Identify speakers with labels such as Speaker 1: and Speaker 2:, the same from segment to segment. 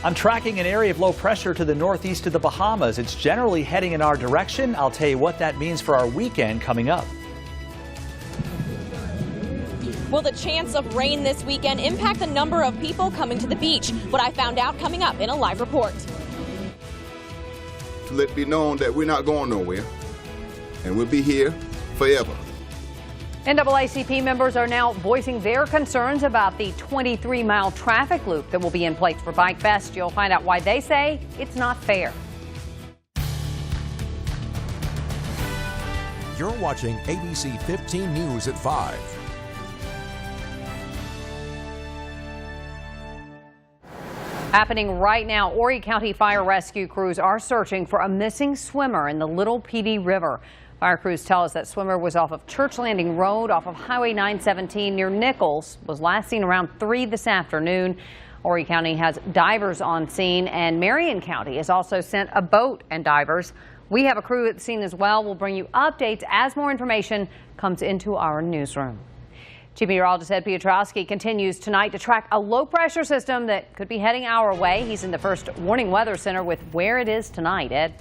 Speaker 1: I'm tracking an area of low pressure to the northeast of the Bahamas. It's generally heading in our direction. I'll tell you what that means for our weekend coming up.
Speaker 2: Will the chance of rain this weekend impact the number of people coming to the beach? What I found out coming up in a live report.
Speaker 3: To let it be known that we're not going nowhere, and we'll be here forever.
Speaker 4: NAACP members are now voicing their concerns about the 23-mile traffic loop that will be in place for Bike Fest. You'll find out why they say it's not fair.
Speaker 5: You're watching ABC 15 News at 5.
Speaker 4: Happening right now, Horry County fire rescue crews are searching for a missing swimmer in the Little Petey River. Fire crews tell us that swimmer was off of Church Landing Road off of Highway 917 near Nichols, was last seen around 3 this afternoon. Horry County has divers on scene, and Marion County has also sent a boat and divers. We have a crew at the scene as well. We'll bring you updates as more information comes into our newsroom. Chief Meteorologist Ed Piotrowski continues tonight to track a low-pressure system that could be heading our way. He's in the First Warning Weather Center with where it is tonight. Ed?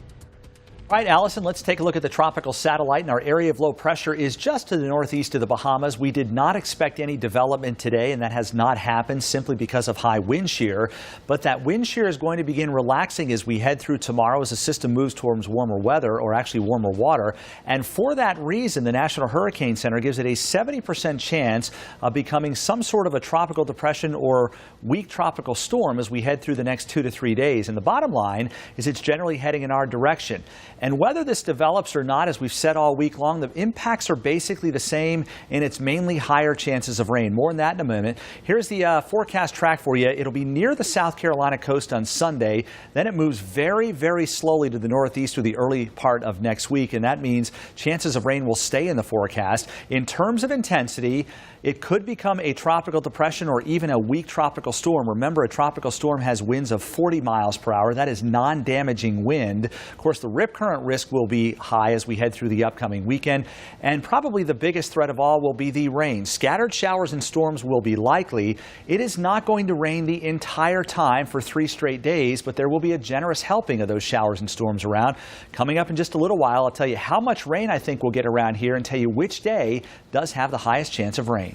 Speaker 1: All right, Allison, let's take a look at the tropical satellite. And our area of low pressure is just to the northeast of the Bahamas. We did not expect any development today, and that has not happened simply because of high wind shear. But that wind shear is going to begin relaxing as we head through tomorrow as the system moves towards warmer weather, or actually warmer water. And for that reason, the National Hurricane Center gives it a 70% chance of becoming some sort of a tropical depression or weak tropical storm as we head through the next 2 to 3 days. And the bottom line is it's generally heading in our direction. And whether this develops or not, as we've said all week long, the impacts are basically the same, and it's mainly higher chances of rain. More on that in a moment. Here's the forecast track for you. It'll be near the South Carolina coast on Sunday. Then it moves very, very slowly to the northeast through the early part of next week, and that means chances of rain will stay in the forecast. In terms of intensity, it could become a tropical depression or even a weak tropical storm. Remember, a tropical storm has winds of 40 miles per hour. That is non-damaging wind. Of course, the rip current risk will be high as we head through the upcoming weekend. And probably the biggest threat of all will be the rain. Scattered showers and storms will be likely. It is not going to rain the entire time for 3 straight days, but there will be a generous helping of those showers and storms around. Coming up in just a little while, I'll tell you how much rain I think we'll get around here and tell you which day does have the highest chance of rain.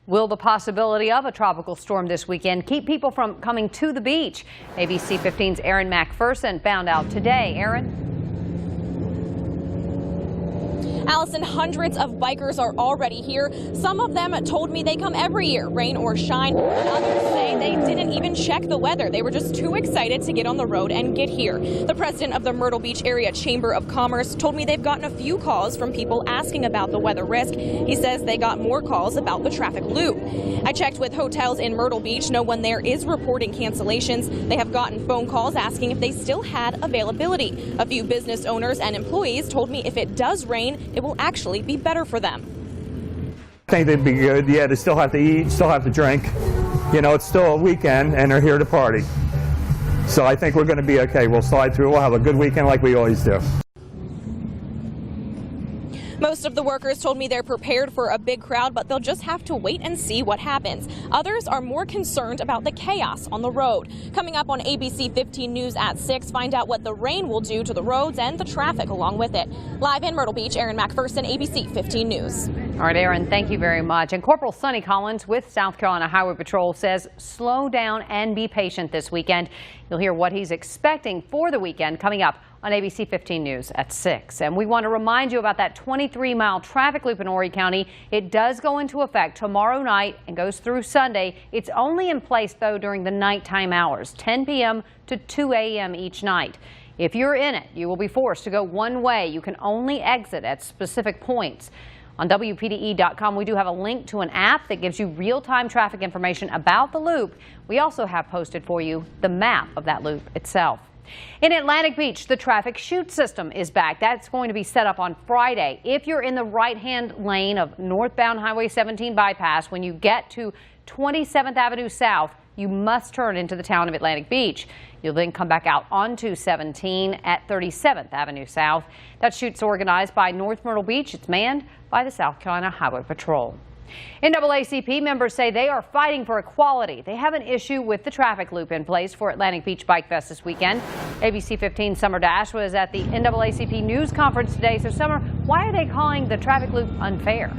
Speaker 4: Will the possibility of a tropical storm this weekend keep people from coming to the beach? ABC 15's Aaron McPherson found out today. Aaron?
Speaker 2: Allison, hundreds of bikers are already here. Some of them told me they come every year, rain or shine. Others say they didn't even check the weather. They were just too excited to get on the road and get here. The president of the Myrtle Beach Area Chamber of Commerce told me they've gotten a few calls from people asking about the weather risk. He says they got more calls about the traffic loop. I checked with hotels in Myrtle Beach. No one there is reporting cancellations. They have gotten phone calls asking if they still had availability. A few business owners and employees told me if it does rain, it will actually be better for them.
Speaker 6: I think they'd be good. Yeah, they still have to eat, still have to drink. You know, it's still a weekend and they're here to party. So I think we're going to be okay. We'll slide through. We'll have a good weekend like we always do.
Speaker 2: Most of the workers told me they're prepared for a big crowd, but they'll just have to wait and see what happens. Others are more concerned about the chaos on the road. Coming up on ABC 15 News at 6, find out what the rain will do to the roads and the traffic along with it. Live in Myrtle Beach, Aaron McPherson, ABC 15 News.
Speaker 4: All right, Aaron, thank you very much. And Corporal Sonny Collins with South Carolina Highway Patrol says slow down and be patient this weekend. You'll hear what he's expecting for the weekend coming up on ABC 15 News at 6. And we want to remind you about that 23-mile traffic loop in Horry County. It does go into effect tomorrow night and goes through Sunday. It's only in place, though, during the nighttime hours, 10 p.m. to 2 a.m. each night. If you're in it, you will be forced to go one way. You can only exit at specific points. On WPDE.com, we do have a link to an app that gives you real-time traffic information about the loop. We also have posted for you the map of that loop itself. In Atlantic Beach, the traffic chute system is back. That's going to be set up on Friday. If you're in the right-hand lane of northbound Highway 17 bypass, when you get to 27th Avenue South, you must turn into the town of Atlantic Beach. You'll then come back out onto 17 at 37th Avenue South. That chute's organized by North Myrtle Beach. It's manned by the South Carolina Highway Patrol. NAACP members say they are fighting for equality. They have an issue with the traffic loop in place for Atlantic Beach Bike Fest this weekend. ABC 15 Summer Dash was at the NAACP news conference today. So, Summer, why are they calling the traffic loop unfair?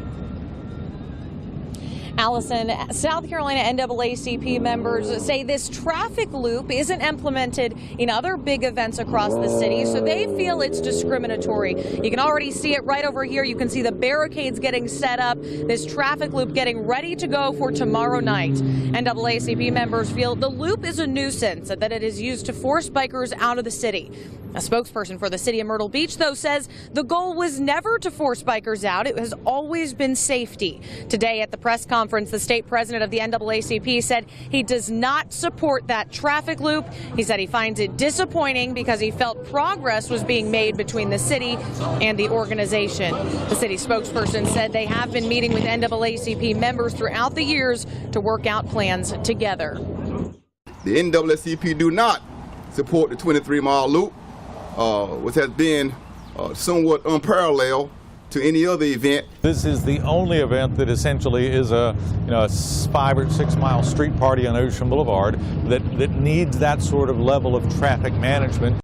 Speaker 2: Allison, South Carolina NAACP members say this traffic loop isn't implemented in other big events across the city, so they feel it's discriminatory. You can already see it right over here. You can see the barricades getting set up, this traffic loop getting ready to go for tomorrow night. NAACP members feel the loop is a nuisance and that it is used to force bikers out of the city. A spokesperson for the city of Myrtle Beach, though, says the goal was never to force bikers out. It has always been safety. Today at the press conference, the state president of the NAACP said he does not support that traffic loop. He said he finds it disappointing because he felt progress was being made between the city and the organization. The city spokesperson said they have been meeting with NAACP members throughout the years to work out plans together.
Speaker 3: The NAACP do not support the 23-mile loop, which has been somewhat unparalleled to any other event.
Speaker 7: This is the only event that essentially is a 5 or 6 mile street party on Ocean Boulevard that needs that sort of level of traffic management.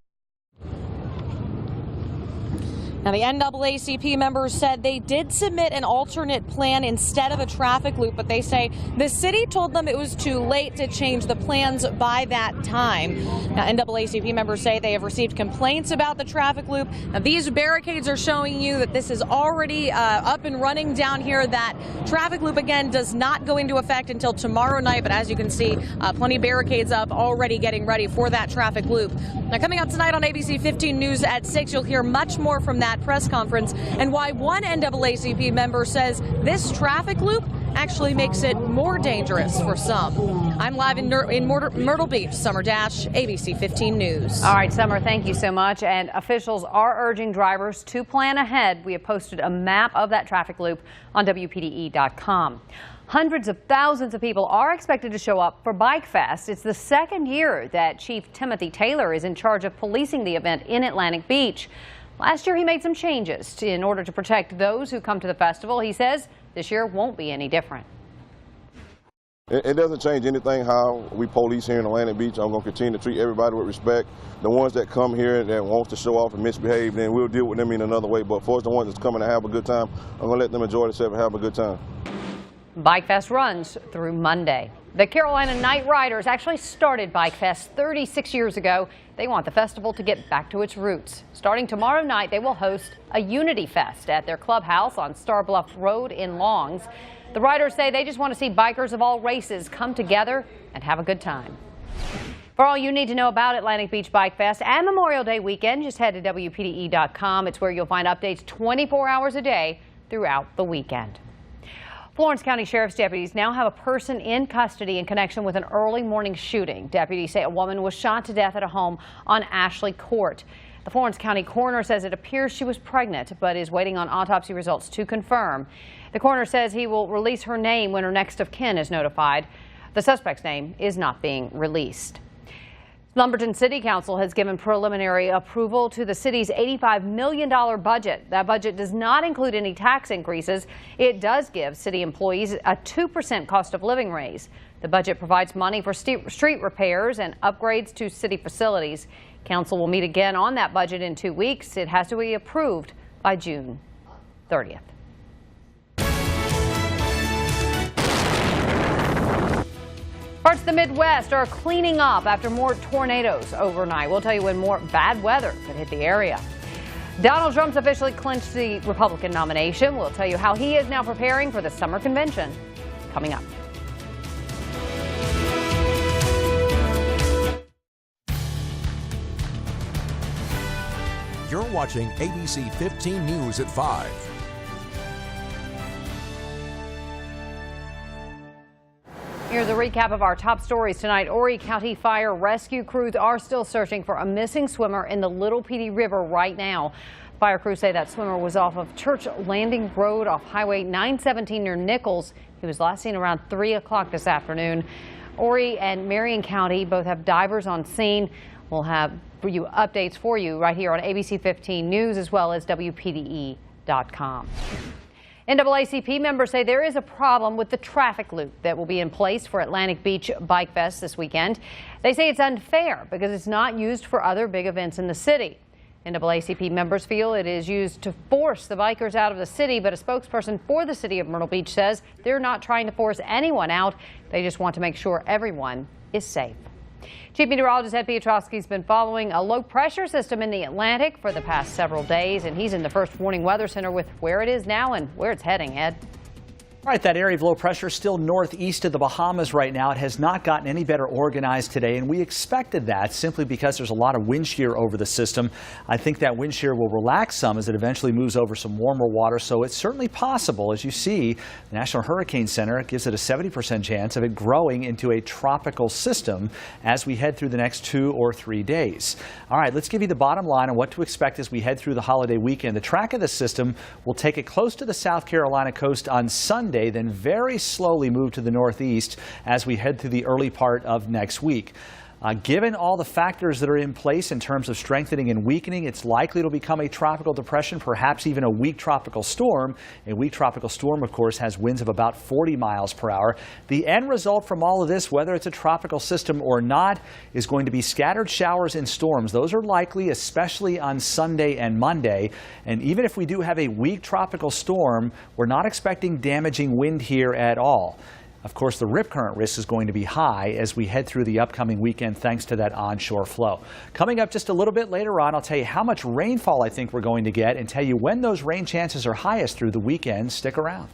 Speaker 2: Now, the NAACP members said they did submit an alternate plan instead of a traffic loop, but they say the city told them it was too late to change the plans by that time. Now, NAACP members say they have received complaints about the traffic loop. Now, these barricades are showing you that this is already up and running down here. That traffic loop, again, does not go into effect until tomorrow night, but as you can see, plenty of barricades up already getting ready for that traffic loop. Now, coming up tonight on ABC 15 News at 6, you'll hear much more from that press conference and why one NAACP member says this traffic loop actually makes it more dangerous for some. I'm live in Myrtle Beach. Summer Dash, ABC 15 News.
Speaker 4: All right, Summer, thank you so much. And officials are urging drivers to plan ahead. We have posted a map of that traffic loop on WPDE.com. Hundreds of thousands of people are expected to show up for Bike Fest. It's the second year that Chief Timothy Taylor is in charge of policing the event in Atlantic Beach. Last year, he made some changes in order to protect those who come to the festival. He says this year won't be any different.
Speaker 8: It doesn't change anything how we police here in Atlantic Beach. I'm going to continue to treat everybody with respect. The ones that come here that want to show off and misbehave, then we'll deal with them in another way. But for the ones that's coming to have a good time, I'm going to let them enjoy themselves and have a good time.
Speaker 4: Bike Fest runs through Monday. The Carolina Night Riders actually started Bike Fest 36 years ago. They want the festival to get back to its roots. Starting tomorrow night, they will host a Unity Fest at their clubhouse on Star Bluff Road in Longs. The riders say they just want to see bikers of all races come together and have a good time. For all you need to know about Atlantic Beach Bike Fest and Memorial Day weekend, just head to WPDE.com. It's where you'll find updates 24 hours a day throughout the weekend. Florence County Sheriff's deputies now have a person in custody in connection with an early morning shooting. Deputies say a woman was shot to death at a home on Ashley Court. The Florence County coroner says it appears she was pregnant, but is waiting on autopsy results to confirm. The coroner says he will release her name when her next of kin is notified. The suspect's name is not being released. Lumberton City Council has given preliminary approval to the city's $85 million budget. That budget does not include any tax increases. It does give city employees a 2% cost of living raise. The budget provides money for street repairs and upgrades to city facilities. Council will meet again on that budget in 2 weeks. It has to be approved by June 30th. Parts of the Midwest are cleaning up after more tornadoes overnight. We'll tell you when more bad weather could hit the area. Donald Trump's officially clinched the Republican nomination. We'll tell you how he is now preparing for the summer convention coming up.
Speaker 5: You're watching ABC 15 News at 5.
Speaker 4: Here's a recap of our top stories tonight. Horry County Fire Rescue crews are still searching for a missing swimmer in the Little Petey River right now. Fire crews say that swimmer was off of Church Landing Road off Highway 917 near Nichols. He was last seen around 3 o'clock this afternoon. Horry and Marion County both have divers on scene. We'll have updates for you right here on ABC 15 News as well as WPDE.com. NAACP members say there is a problem with the traffic loop that will be in place for Atlantic Beach Bike Fest this weekend. They say it's unfair because it's not used for other big events in the city. NAACP members feel it is used to force the bikers out of the city, but a spokesperson for the city of Myrtle Beach says they're not trying to force anyone out. They just want to make sure everyone is safe. Chief Meteorologist Ed Piotrowski's been following a low-pressure system in the Atlantic for the past several days, and he's in the first warning weather center with where it is now and where it's heading, Ed.
Speaker 1: All right, that area of low pressure still northeast of the Bahamas right now. It has not gotten any better organized today, and we expected that simply because there's a lot of wind shear over the system. I think that wind shear will relax some as it eventually moves over some warmer water, so it's certainly possible. As you see, the National Hurricane Center gives it a 70% chance of it growing into a tropical system as we head through the next 2 or 3 days. All right, let's give you the bottom line on what to expect as we head through the holiday weekend. The track of the system will take it close to the South Carolina coast on Sunday, then very slowly move to the northeast as we head through the early part of next week. Given all the factors that are in place in terms of strengthening and weakening, it's likely to become a tropical depression, perhaps even a weak tropical storm. A weak tropical storm, of course, has winds of about 40 miles per hour. The end result from all of this, whether it's a tropical system or not, is going to be scattered showers and storms. Those are likely, especially on Sunday and Monday. And even if we do have a weak tropical storm, we're not expecting damaging wind here at all. Of course, the rip current risk is going to be high as we head through the upcoming weekend thanks to that onshore flow. Coming up just a little bit later on, I'll tell you how much rainfall I think we're going to get and tell you when those rain chances are highest through the weekend. Stick around.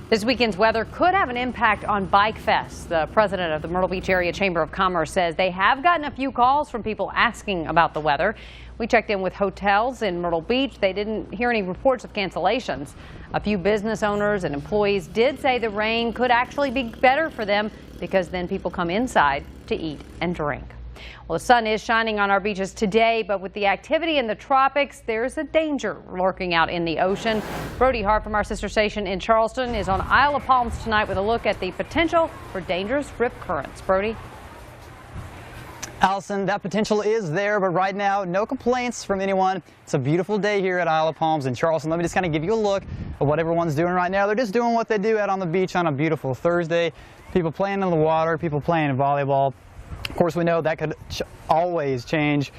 Speaker 4: This weekend's weather could have an impact on Bike Fest. The president of the Myrtle Beach Area Chamber of Commerce says they have gotten a few calls from people asking about the weather. We checked in with hotels in Myrtle Beach. They didn't hear any reports of cancellations. A few business owners and employees did say the rain could actually be better for them because then people come inside to eat and drink. Well, the sun is shining on our beaches today, but with the activity in the tropics, there's a danger lurking out in the ocean. Brody Hart from our sister station in Charleston is on Isle of Palms tonight with a look at the potential for dangerous rip currents. Brody?
Speaker 9: Allison, that potential is there, but right now, no complaints from anyone. It's a beautiful day here at Isle of Palms in Charleston. Let me just kind of give you a look at what everyone's doing right now. They're just doing what they do out on the beach on a beautiful Thursday. People playing in the water, people playing volleyball. Of course, we know that could always change.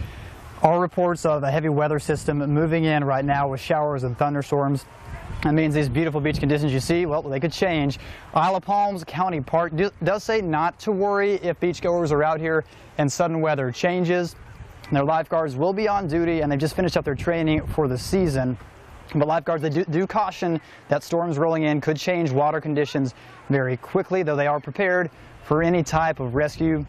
Speaker 9: All reports of a heavy weather system moving in right now with showers and thunderstorms. That means these beautiful beach conditions you see, well, they could change. Isle of Palms County Park does say not to worry if beachgoers are out here and sudden weather changes. Their lifeguards will be on duty, and they've just finished up their training for the season. But lifeguards, they do caution that storms rolling in could change water conditions very quickly, though they are prepared for any type of rescue.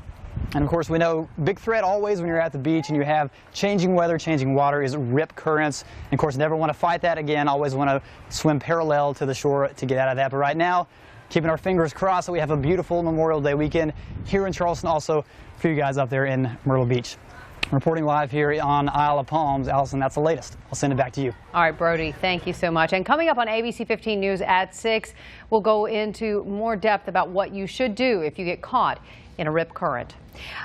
Speaker 9: And of course, we know big threat always when you're at the beach and you have changing weather, changing water is rip currents. And of course, never want to fight that again. Always want to swim parallel to the shore to get out of that. But right now, keeping our fingers crossed that we have a beautiful Memorial Day weekend here in Charleston, also for you guys up there in Myrtle Beach. Reporting live here on Isle of Palms, Allison, that's the latest. I'll send it back to you.
Speaker 4: All right, Brody, thank you so much. And coming up on ABC 15 News at 6, we'll go into more depth about what you should do if you get caught in a rip current.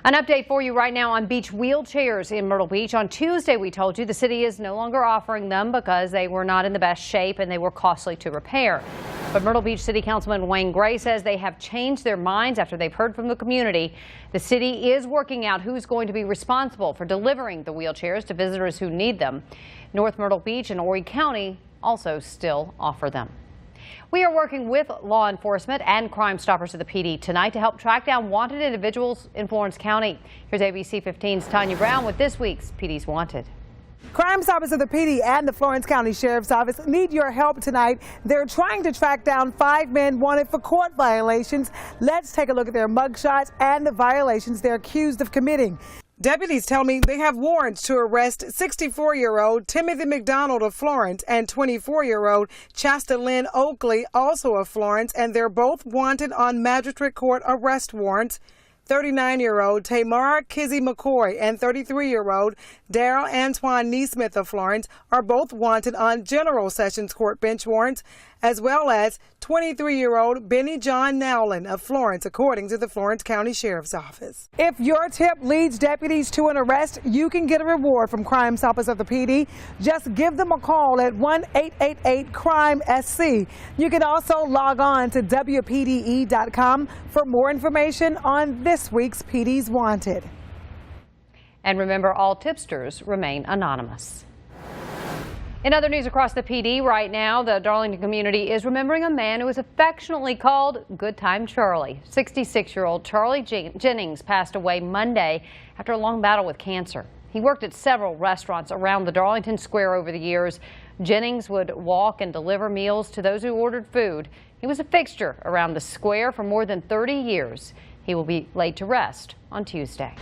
Speaker 4: An update for you right now on beach wheelchairs in Myrtle Beach. On Tuesday, we told you the city is no longer offering them because they were not in the best shape and they were costly to repair. But Myrtle Beach City Councilman Wayne Gray says they have changed their minds after they've heard from the community. The city is working out who's going to be responsible for delivering the wheelchairs to visitors who need them. North Myrtle Beach and Horry County also still offer them. We are working with law enforcement and Crime Stoppers of the PD tonight to help track down wanted individuals in Florence County. Here's ABC 15's Tanya Brown with this week's PD's Wanted.
Speaker 10: Crime Stoppers of the PD and the Florence County Sheriff's Office need your help tonight. They're trying to track down 5 men wanted for court violations. Let's take a look at their mugshots and the violations they're accused of committing. Deputies tell me they have warrants to arrest 64-year-old Timothy McDonald of Florence and 24-year-old Chasta Lynn Oakley, also of Florence, and they're both wanted on magistrate court arrest warrants. 39-year-old Tamara Kizzy McCoy and 33-year-old Daryl Antoine Neesmith of Florence are both wanted on General Sessions Court bench warrants. as well as 23-year-old Benny John Nowlin of Florence, according to the Florence County Sheriff's Office. If your tip leads deputies to an arrest, you can get a reward from Crime Stoppers of the PD. Just give them a call at 1-888-CRIME-SC. You can also log on to WPDE.com for more information on this week's PD's Wanted.
Speaker 4: And remember, all tipsters remain anonymous. In other news across the PD right now, the Darlington community is remembering a man who is affectionately called Good Time Charlie. 66-year-old Charlie Jennings passed away Monday after a long battle with cancer. He worked at several restaurants around the Darlington Square over the years. Jennings would walk and deliver meals to those who ordered food. He was a fixture around the square for more than 30 years. He will be laid to rest on Tuesday.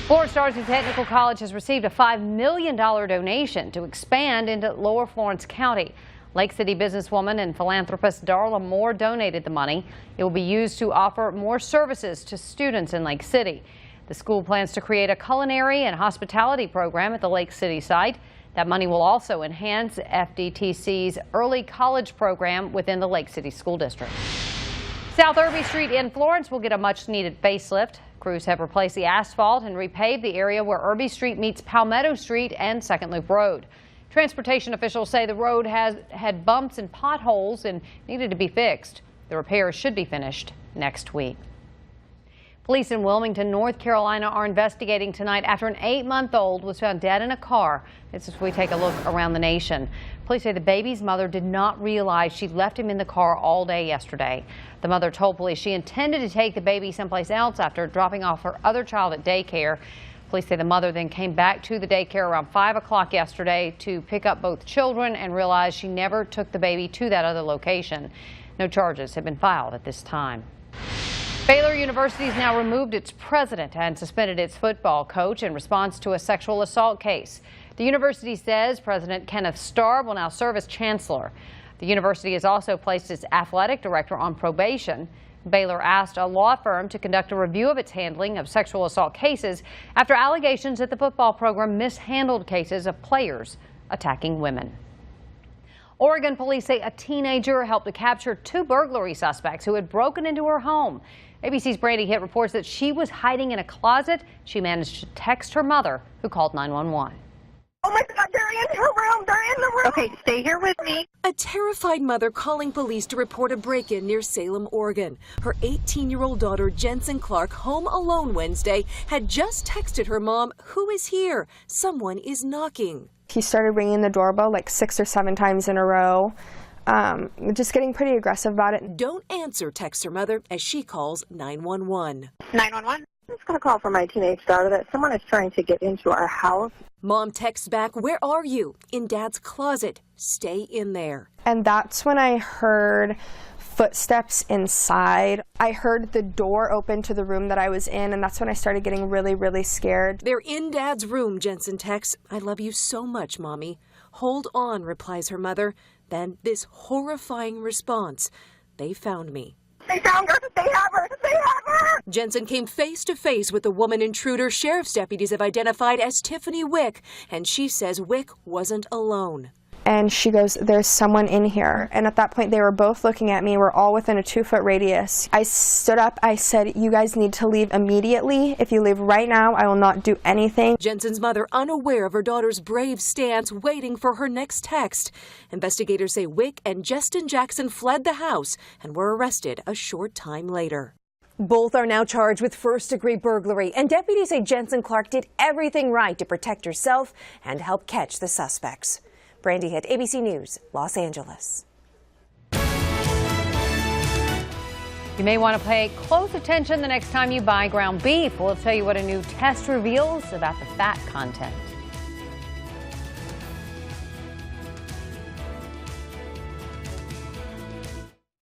Speaker 4: Florence Darcy Technical College has received a $5 million donation to expand into Lower Florence County. Lake City businesswoman and philanthropist Darla Moore donated the money. It will be used to offer more services to students in Lake City. The school plans to create a culinary and hospitality program at the Lake City site. That money will also enhance FDTC's early college program within the Lake City School District. South Irby Street in Florence will get a much-needed facelift. Crews have replaced the asphalt and repaved the area where Irby Street meets Palmetto Street and Second Loop Road. Transportation officials say the road has had bumps and potholes and needed to be fixed. The repairs should be finished next week. Police in Wilmington, North Carolina are investigating tonight after an 8-month-old was found dead in a car. This is as we take a look around the nation. Police say the baby's mother did not realize she left him in the car all day yesterday. The mother told police she intended to take the baby someplace else after dropping off her other child at daycare. Police say the mother then came back to the daycare around 5 o'clock yesterday to pick up both children and realized she never took the baby to that other location. No charges have been filed at this time. Baylor University has now removed its president and suspended its football coach in response to a sexual assault case. The university says President Kenneth Starr will now serve as chancellor. The university has also placed its athletic director on probation. Baylor asked a law firm to conduct a review of its handling of sexual assault cases after allegations that the football program mishandled cases of players attacking women. Oregon police say a teenager helped to capture 2 burglary suspects who had broken into her home. ABC's Brandy Hitt reports that she was hiding in a closet. She managed to text her mother, who called 911.
Speaker 11: Oh my God, they're in her room. They're in the room. Okay, stay here with me.
Speaker 12: A terrified mother calling police to report a break-in near Salem, Oregon. Her 18-year-old daughter, Jensen Clark, home alone Wednesday, had just texted her mom, "Who is here? Someone is knocking."
Speaker 13: He started ringing the doorbell like 6 or 7 times in a row. Just getting pretty aggressive about it.
Speaker 12: Don't answer, texts her mother as she calls 911.
Speaker 11: 911. I'm just going to call for my teenage daughter that someone is trying to get into our house.
Speaker 12: Mom texts back, "Where are you?" "In Dad's closet. Stay in there."
Speaker 13: And that's when I heard footsteps inside. I heard the door open to the room that I was in, and that's when I started getting really, really scared.
Speaker 12: "They're in Dad's room," Jensen texts. "I love you so much, Mommy." "Hold on," replies her mother. Then this horrifying response, "They found me."
Speaker 11: They found her. They have her. They have her.
Speaker 12: Jensen came face to face with the woman intruder sheriff's deputies have identified as Tiffany Wick, and she says Wick wasn't alone.
Speaker 13: And she goes, "There's someone in here." And at that point, they were both looking at me. We're all within a 2-foot radius. I stood up. I said, "You guys need to leave immediately. If you leave right now, I will not do anything."
Speaker 12: Jensen's mother unaware of her daughter's brave stance, waiting for her next text. Investigators say Wick and Justin Jackson fled the house and were arrested a short time later. Both are now charged with first-degree burglary, and deputies say Jensen Clark did everything right to protect herself and help catch the suspects. Brandy Hitt, ABC News, Los Angeles.
Speaker 4: You may want to pay close attention the next time you buy ground beef. We'll tell you what a new test reveals about the fat content.